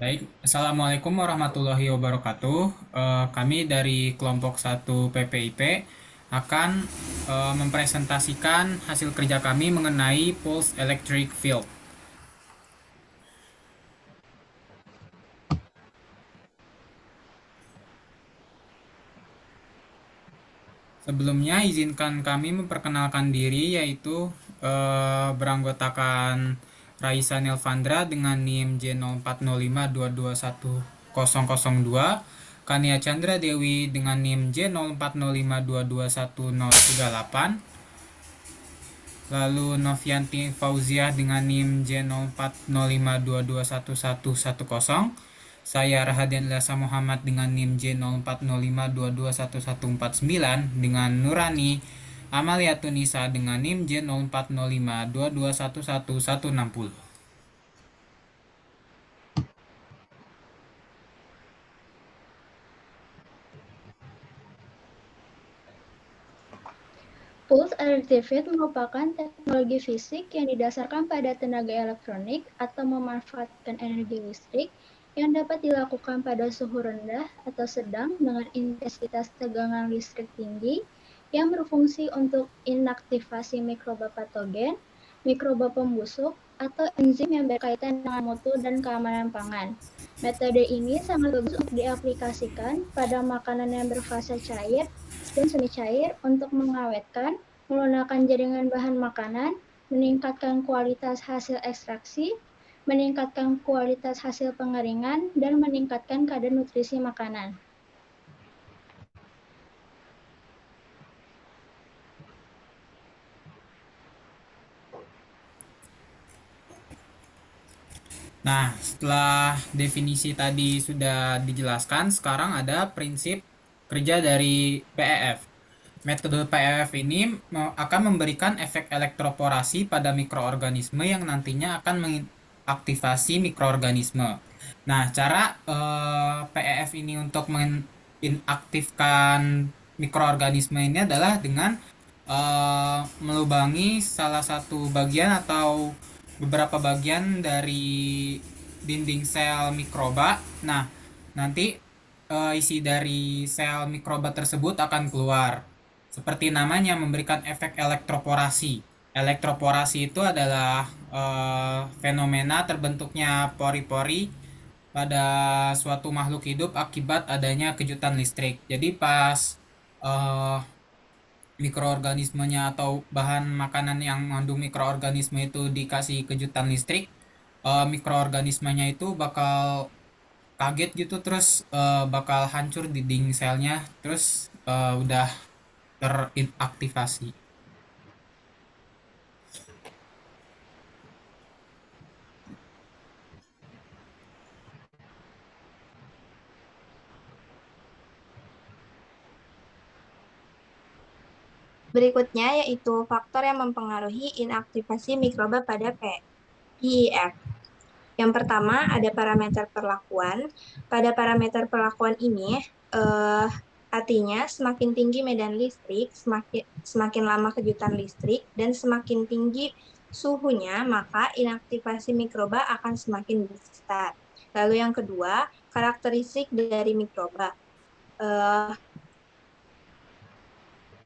Baik, Assalamualaikum warahmatullahi wabarakatuh. Kami dari kelompok 1 PPIP akan mempresentasikan hasil kerja kami mengenai Pulse Electric Field. Sebelumnya, izinkan kami memperkenalkan diri, yaitu beranggotakan Raisa Nelvandra dengan NIM J0405221002, Kania Chandra Dewi dengan NIM J0405221038, lalu Novianti Fauziah dengan NIM J0405221110. Saya Rahadian Lasa Muhammad dengan NIM J0405221149, dengan Nurani Amalia Tunisa dengan NIM J040522111160. Pulse electric field merupakan teknologi fisik yang didasarkan pada tenaga elektronik atau memanfaatkan energi listrik yang dapat dilakukan pada suhu rendah atau sedang dengan intensitas tegangan listrik tinggi yang berfungsi untuk inaktivasi mikroba patogen, mikroba pembusuk, atau enzim yang berkaitan dengan mutu dan keamanan pangan. Metode ini sangat bagus untuk diaplikasikan pada makanan yang berfase cair dan semi cair untuk mengawetkan, melunakkan jaringan bahan makanan, meningkatkan kualitas hasil ekstraksi, meningkatkan kualitas hasil pengeringan, dan meningkatkan kadar nutrisi makanan. Nah, setelah definisi tadi sudah dijelaskan, sekarang ada prinsip kerja dari PEF. Metode PEF ini akan memberikan efek elektroporasi pada mikroorganisme yang nantinya akan mengaktifasi mikroorganisme. Nah, cara PEF ini untuk mengaktifkan mikroorganisme ini adalah dengan melubangi salah satu bagian atau beberapa bagian dari dinding sel mikroba. Nah, nanti isi dari sel mikroba tersebut akan keluar. Seperti namanya, memberikan efek elektroporasi. Elektroporasi itu adalah fenomena terbentuknya pori-pori pada suatu makhluk hidup akibat adanya kejutan listrik. Jadi pas eh, mikroorganismenya atau bahan makanan yang mengandung mikroorganisme itu dikasih kejutan listrik, mikroorganismenya itu bakal kaget gitu, terus bakal hancur dinding selnya, terus udah terinaktivasi. Berikutnya yaitu faktor yang mempengaruhi inaktivasi mikroba pada PIF. Yang pertama ada parameter perlakuan. Pada parameter perlakuan ini artinya semakin tinggi medan listrik, semakin lama kejutan listrik, dan semakin tinggi suhunya, maka inaktivasi mikroba akan semakin besar. Lalu yang kedua, karakteristik dari mikroba.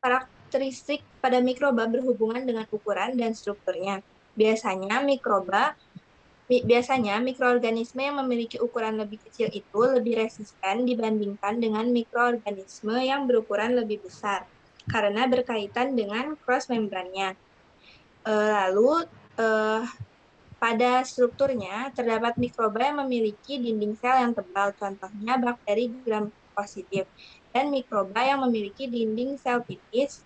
Karakteristik pada mikroba berhubungan dengan ukuran dan strukturnya. Biasanya mikroorganisme yang memiliki ukuran lebih kecil itu lebih resisten dibandingkan dengan mikroorganisme yang berukuran lebih besar karena berkaitan dengan cross membrannya. Lalu pada strukturnya terdapat mikroba yang memiliki dinding sel yang tebal, contohnya bakteri gram positif, dan mikroba yang memiliki dinding sel tipis,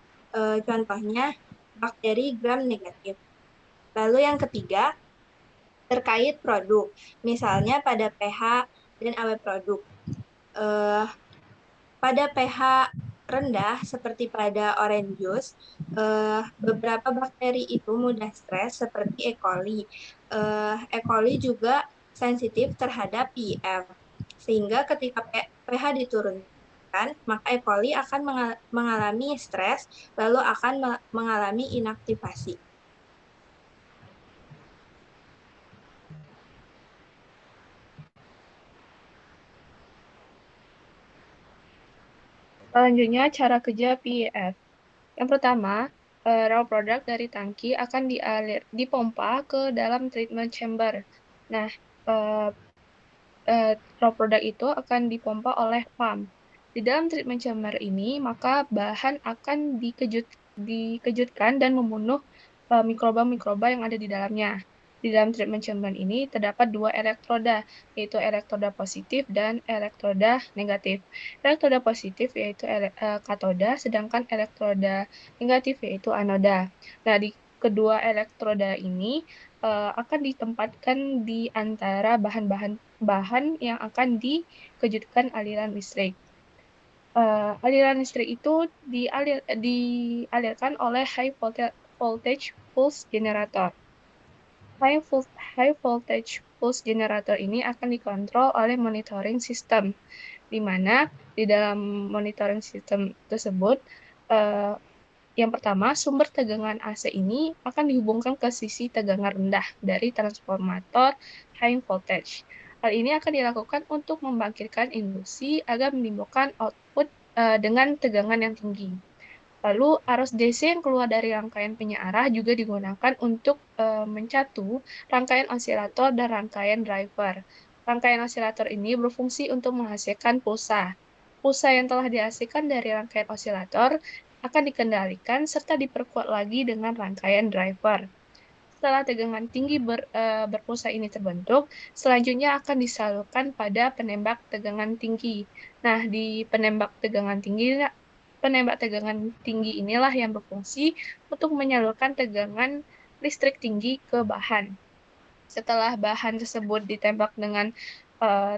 contohnya bakteri gram negatif. Lalu yang ketiga, terkait produk, misalnya pada pH dan AW produk. Pada pH rendah seperti pada orange juice, beberapa bakteri itu mudah stres seperti E. coli. E. coli juga sensitif terhadap PIF, sehingga ketika pH diturunkan, maka E. coli akan mengalami stres, lalu akan mengalami inaktivasi. Selanjutnya, cara kerja PEF. Yang pertama, raw product dari tangki akan dipompa ke dalam treatment chamber. Nah, uh, raw product itu akan dipompa oleh pump. Di dalam treatment chamber ini, maka bahan akan dikejutkan dan membunuh mikroba-mikroba yang ada di dalamnya. Di dalam treatment chamber ini terdapat dua elektroda, yaitu elektroda positif dan elektroda negatif. Elektroda positif yaitu katoda, sedangkan elektroda negatif yaitu anoda. Nah, di kedua elektroda ini akan ditempatkan di antara bahan yang akan dikejutkan aliran listrik. Aliran listrik itu dialirkan oleh voltage pulse generator. High voltage pulse generator ini akan dikontrol oleh monitoring system, di mana di dalam monitoring system tersebut yang pertama, sumber tegangan AC ini akan dihubungkan ke sisi tegangan rendah dari transformator high voltage. Hal ini akan dilakukan untuk membangkitkan induksi agar menimbulkan output dengan tegangan yang tinggi. Lalu arus DC yang keluar dari rangkaian penyearah juga digunakan untuk mencatu rangkaian osilator dan rangkaian driver. Rangkaian osilator ini berfungsi untuk menghasilkan pulsa. Pulsa yang telah dihasilkan dari rangkaian osilator akan dikendalikan serta diperkuat lagi dengan rangkaian driver. Setelah tegangan tinggi berpulsa ini terbentuk, selanjutnya akan disalurkan pada penembak tegangan tinggi. Nah, di penembak tegangan tinggi inilah yang berfungsi untuk menyalurkan tegangan listrik tinggi ke bahan. Setelah bahan tersebut ditembak dengan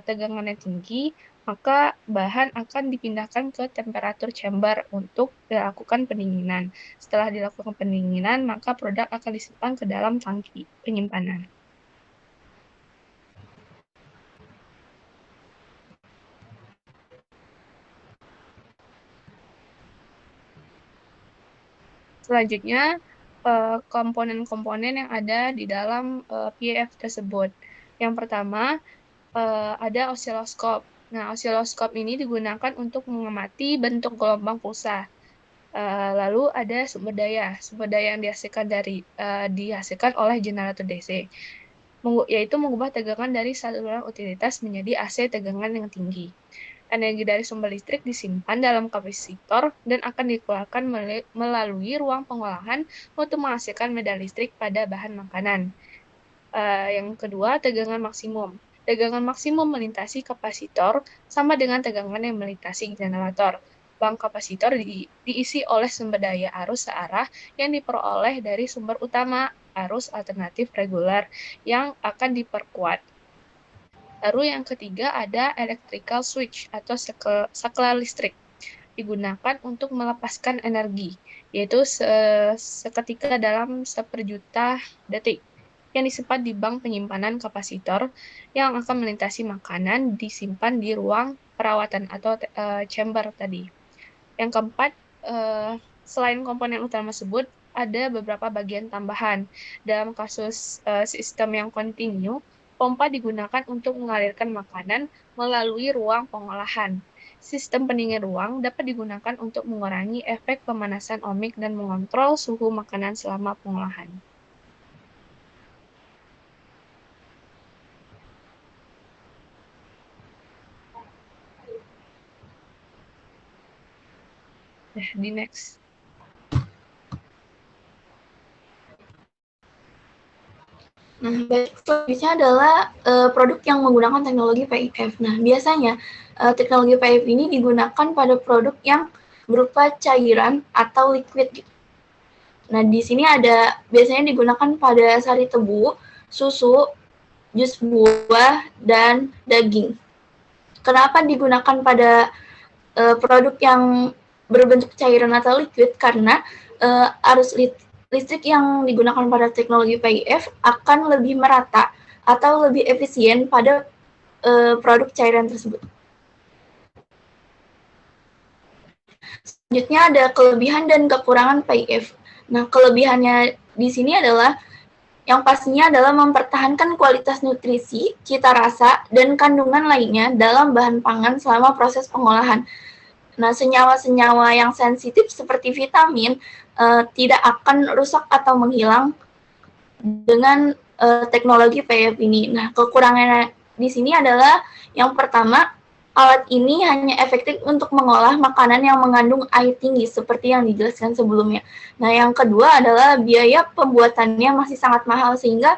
tegangan yang tinggi, maka bahan akan dipindahkan ke temperatur chamber untuk dilakukan pendinginan. Setelah dilakukan pendinginan, maka produk akan disimpan ke dalam tangki penyimpanan. Selanjutnya, komponen-komponen yang ada di dalam PEF tersebut. Yang pertama, ada osiloskop. Nah, osiloskop ini digunakan untuk mengamati bentuk gelombang pulsa. Lalu ada sumber daya yang dihasilkan oleh generator DC, yaitu mengubah tegangan dari saluran utilitas menjadi AC tegangan yang tinggi. Energi dari sumber listrik disimpan dalam kapasitor dan akan dikeluarkan melalui ruang pengolahan untuk menghasilkan medan listrik pada bahan makanan. Yang kedua, tegangan maksimum. Tegangan maksimum melintasi kapasitor sama dengan tegangan yang melintasi generator. Bank kapasitor diisi oleh sumber daya arus searah yang diperoleh dari sumber utama arus alternatif reguler yang akan diperkuat. Lalu yang ketiga ada electrical switch atau saklar listrik, digunakan untuk melepaskan energi, yaitu seketika dalam 1/juta detik, yang disimpan di bank penyimpanan kapasitor yang akan melintasi makanan disimpan di ruang perawatan atau chamber tadi. Yang keempat, selain komponen utama tersebut, ada beberapa bagian tambahan. Dalam kasus sistem yang kontinu, pompa digunakan untuk mengalirkan makanan melalui ruang pengolahan. Sistem pendingin ruang dapat digunakan untuk mengurangi efek pemanasan ohmik dan mengontrol suhu makanan selama pengolahan. Di next. Nah, baik, selanjutnya adalah produk yang menggunakan teknologi PEF. Nah, biasanya teknologi PEF ini digunakan pada produk yang berupa cairan atau liquid. Nah, di sini ada biasanya digunakan pada sari tebu, susu, jus buah, dan daging. Kenapa digunakan pada produk yang berbentuk cairan atau liquid? Karena arus listrik yang digunakan pada teknologi PEF akan lebih merata atau lebih efisien pada produk cairan tersebut. Selanjutnya ada kelebihan dan kekurangan PEF. Nah, kelebihannya di sini adalah yang pastinya adalah mempertahankan kualitas nutrisi, cita rasa, dan kandungan lainnya dalam bahan pangan selama proses pengolahan. Nah, senyawa-senyawa yang sensitif seperti vitamin tidak akan rusak atau menghilang dengan teknologi PF ini. Nah, kekurangannya di sini adalah yang pertama, alat ini hanya efektif untuk mengolah makanan yang mengandung air tinggi seperti yang dijelaskan sebelumnya. Nah, yang kedua adalah biaya pembuatannya masih sangat mahal sehingga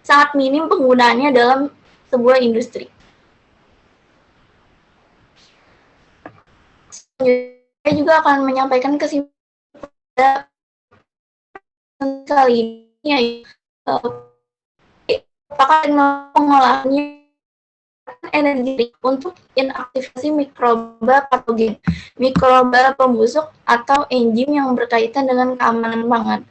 sangat minim penggunaannya dalam sebuah industri. Saya juga akan menyampaikan kesimpulan kali ini, apakah teknologi pengolahannya energi untuk inaktivasi mikroba patogen, mikroba pembusuk, atau enzim yang berkaitan dengan keamanan pangan.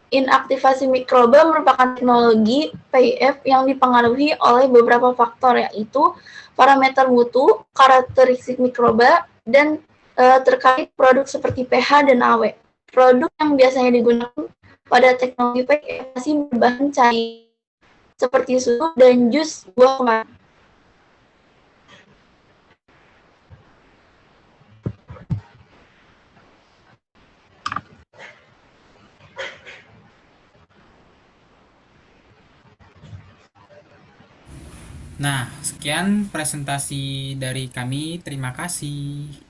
Inaktivasi mikroba merupakan teknologi PIF yang dipengaruhi oleh beberapa faktor, yaitu parameter mutu, karakteristik mikroba, dan terkait produk seperti pH dan AW. Produk yang biasanya digunakan pada teknologi PIF masih berbahan cair seperti susu dan jus buah kemasan. Nah, sekian presentasi dari kami. Terima kasih.